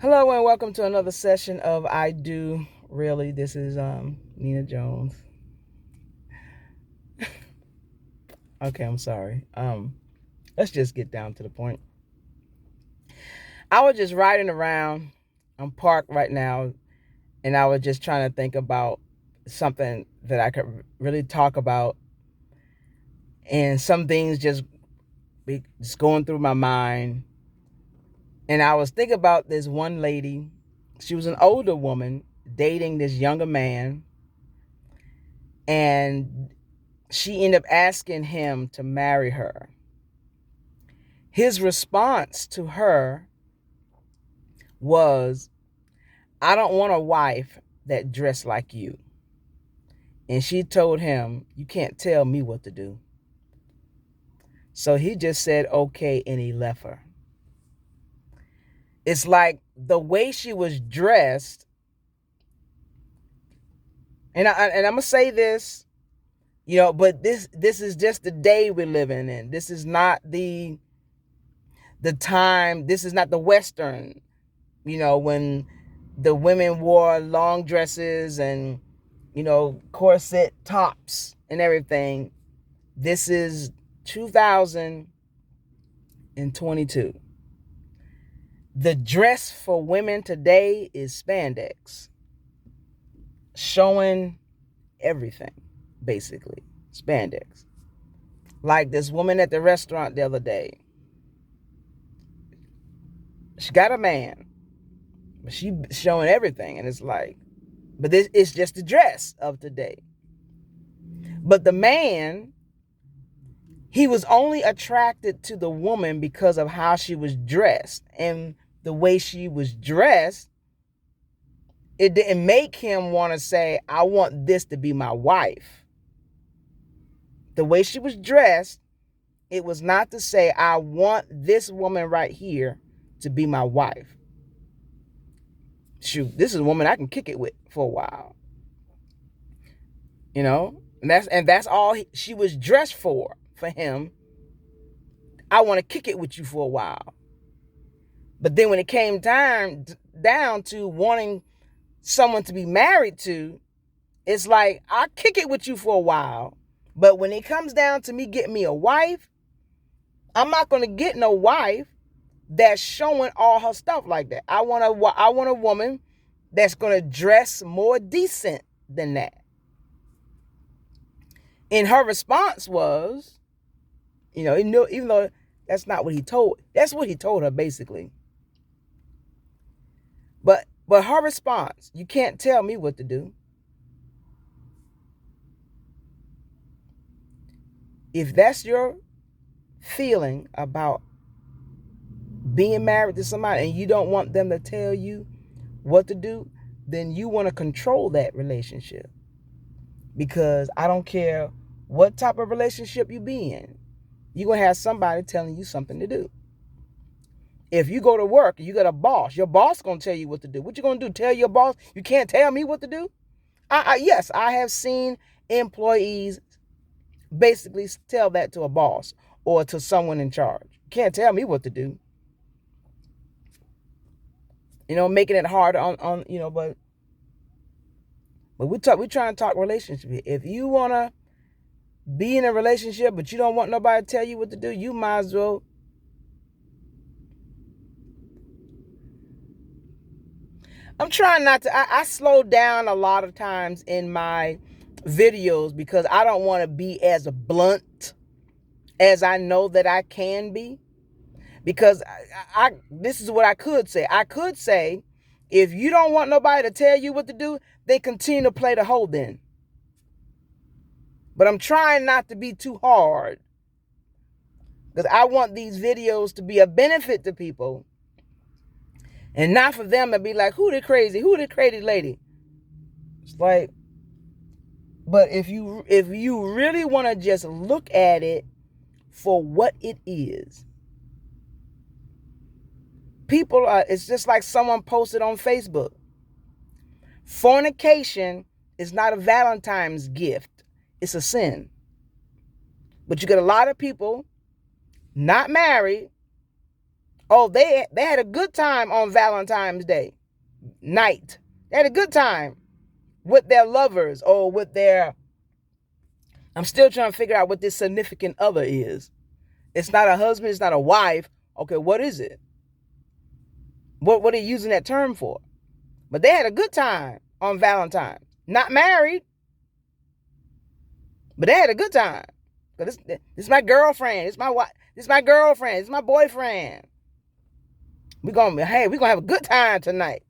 Hello and welcome to another session of I Do Really. This is Nina Jones. Okay, I'm sorry. Let's just get down to the point. I was just riding around. I'm parked right now, and I was just trying to think about something that I could really talk about, and some things just going through my mind. And I was thinking about this one lady. She was an older woman dating this younger man, and she ended up asking him to marry her. His response to her was, I don't want a wife that dressed like you. And she told him, you can't tell me what to do. So he just said, okay, and he left her. It's like the way she was dressed, and I'm going to say this, but this is just the day we're living in. This is not the time, this is not the Western, when the women wore long dresses and corset tops and everything. This is 2022. The dress for women today is spandex, showing everything, basically. Spandex. Like this woman at the restaurant the other day. She got a man, but she showing everything, and it's like, but this is just the dress of today. But the man, he was only attracted to the woman because of how she was dressed. And the way she was dressed, it didn't make him want to say, I want this to be my wife. The way she was dressed, it was not to say, I want this woman right here to be my wife. Shoot, this is a woman I can kick it with for a while. And that's all she was dressed for him. I want to kick it with you for a while. But then when it came time down to wanting someone to be married to, it's like, I'll kick it with you for a while. But when it comes down to me getting me a wife, I'm not going to get no wife that's showing all her stuff like that. I want a woman that's going to dress more decent than that. And her response was, even though that's not what he told, that's what he told her basically. But her response, you can't tell me what to do. If that's your feeling about being married to somebody and you don't want them to tell you what to do, then you want to control that relationship. Because I don't care what type of relationship you be in, you're going to have somebody telling you something to do. If you go to work, you got a boss. Your boss going to tell you what to do. What you going to do? Tell your boss, you can't tell me what to do? Yes, I have seen employees basically tell that to a boss or to someone in charge. You can't tell me what to do. Making it hard on but we're trying to talk relationship. If you want to be in a relationship but you don't want nobody to tell you what to do, you might as well. I'm trying not to. I slow down a lot of times in my videos because I don't want to be as blunt as I know that I can be. Because this is what I could say. I could say, if you don't want nobody to tell you what to do, they continue to play the hold in. But I'm trying not to be too hard because I want these videos to be a benefit to people and not for them to be like, who the crazy lady? It's like, but if you really want to just look at it for what it is, people are, it's just like someone posted on Facebook. Fornication is not a Valentine's gift. It's a sin. But you get a lot of people not married Oh, they had a good time on Valentine's Day night. They had a good time with their lovers or with their. I'm still trying to figure out what this significant other is. It's not a husband. It's not a wife. Okay, what is it? What are you using that term for? But they had a good time on Valentine's. Not married, but they had a good time. This is my girlfriend. It's my wife. This is my girlfriend. It's my boyfriend. We're gonna have a good time tonight.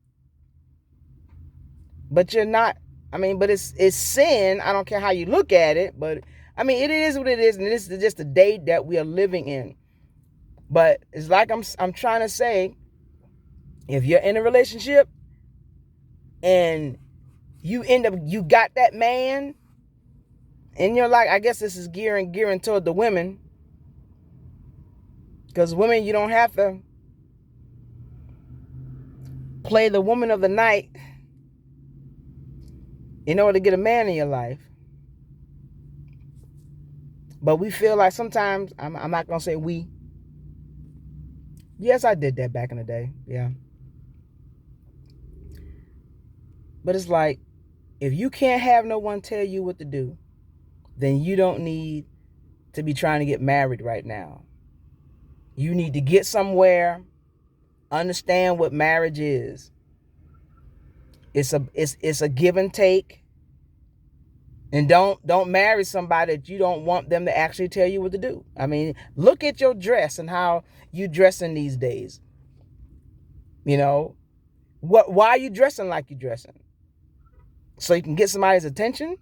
But you're not. I mean, but it's sin. I don't care how you look at it, but I mean, it is what it is, and this is just the day that we are living in. But it's like I'm trying to say, if you're in a relationship and you got that man, and you're like, I guess this is gearing toward the women, because women, you don't have to play the woman of the night in order to get a man in your life. But we feel like sometimes, I'm not going to say we. Yes, I did that back in the day. Yeah. But it's like, if you can't have no one tell you what to do, then you don't need to be trying to get married right now. You need to get somewhere, understand what marriage is. It's a give and take. And don't marry somebody that you don't want them to actually tell you what to do. I mean, look at your dress and how you dressing these days. You know, why are you dressing like you're dressing? So you can get somebody's attention?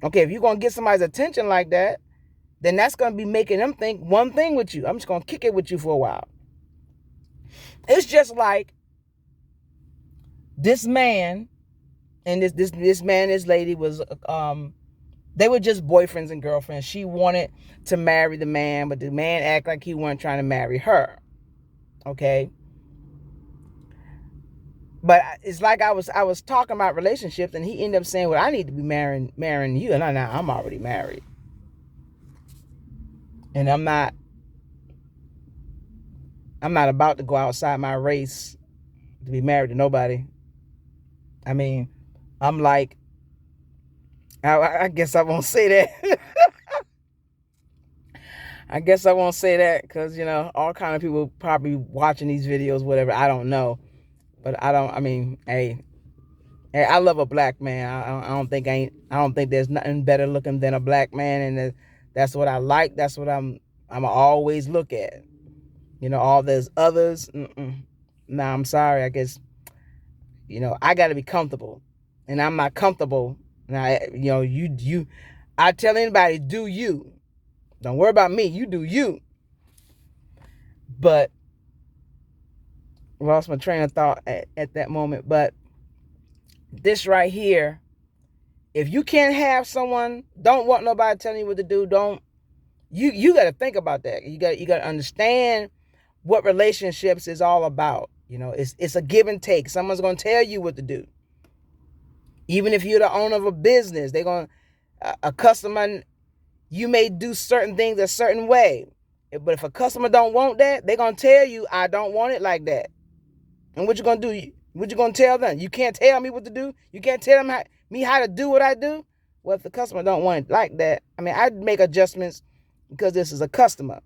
Okay, if you're gonna get somebody's attention like that, then that's gonna be making them think one thing with you. I'm just gonna kick it with you for a while. It's just like this man and this man, this lady was they were just boyfriends and girlfriends. She wanted to marry the man, but the man acted like he wasn't trying to marry her. Okay. But it's like I was talking about relationships, and he ended up saying, "Well, I need to be marrying you," and I'm already married, and I'm not about to go outside my race to be married to nobody. I mean, I'm like, I guess I won't say that. I guess I won't say that because all kind of people probably watching these videos, whatever. I don't know, but I don't. I mean, hey, I love a black man. I don't think there's nothing better looking than a black man, and that's what I like. That's what I'm always look at. All those others. Nah, I'm sorry. I guess I got to be comfortable, and I'm not comfortable. Now you. I tell anybody, do you. Don't worry about me. You do you. But lost my train of thought at that moment. But this right here, if you can't have someone, don't want nobody telling you what to do, don't you got to think about that. You got to understand what relationships is all about. It's a give and take. Someone's going to tell you what to do. Even if you're the owner of a business, they're going a customer, you may do certain things a certain way. But if a customer don't want that, they're going to tell you, I don't want it like that. And what you going to do? What you going to tell them? You can't tell me what to do. You can't tell them how to do what I do. Well, if the customer don't want it like that, I mean, I'd make adjustments because this is a customer.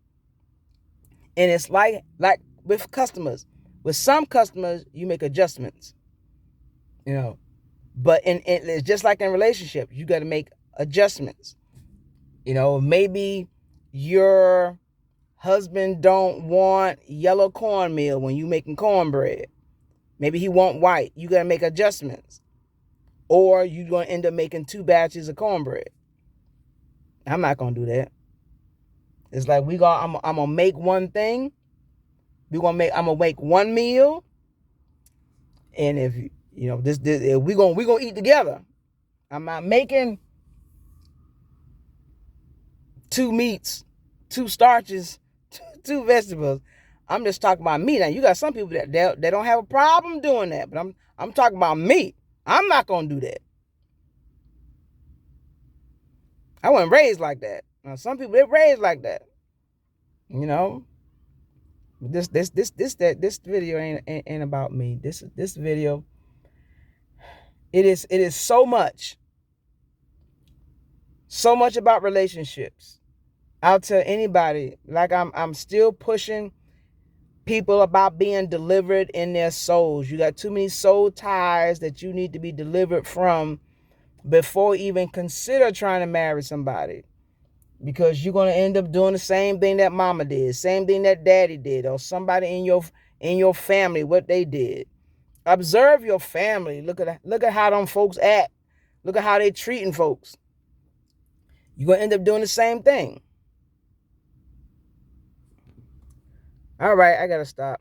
And it's like with customers. With some customers, you make adjustments. But it's just like in relationships, you got to make adjustments. Maybe your husband don't want yellow cornmeal when you making cornbread. Maybe he want white. You got to make adjustments. Or you're going to end up making 2 batches of cornbread. I'm not going to do that. It's like I'm going to make one thing. I'm going to make one meal. And if if we're going to eat together. I'm not making 2 meats, 2 starches, 2 vegetables. I'm just talking about me. Now you got some people that they don't have a problem doing that, but I'm talking about me. I'm not gonna do that. I wasn't raised like that. Now some people they're raised like that. This video ain't about me. This video, it is so much about relationships. I'll tell anybody, like I'm still pushing people about being delivered in their souls. You got too many soul ties that you need to be delivered from before even consider trying to marry somebody. Because you're gonna end up doing the same thing that mama did, same thing that daddy did, or somebody in your family, what they did. Observe your family. Look at how them folks act. Look at how they treating folks. You're gonna end up doing the same thing. All right, I gotta stop.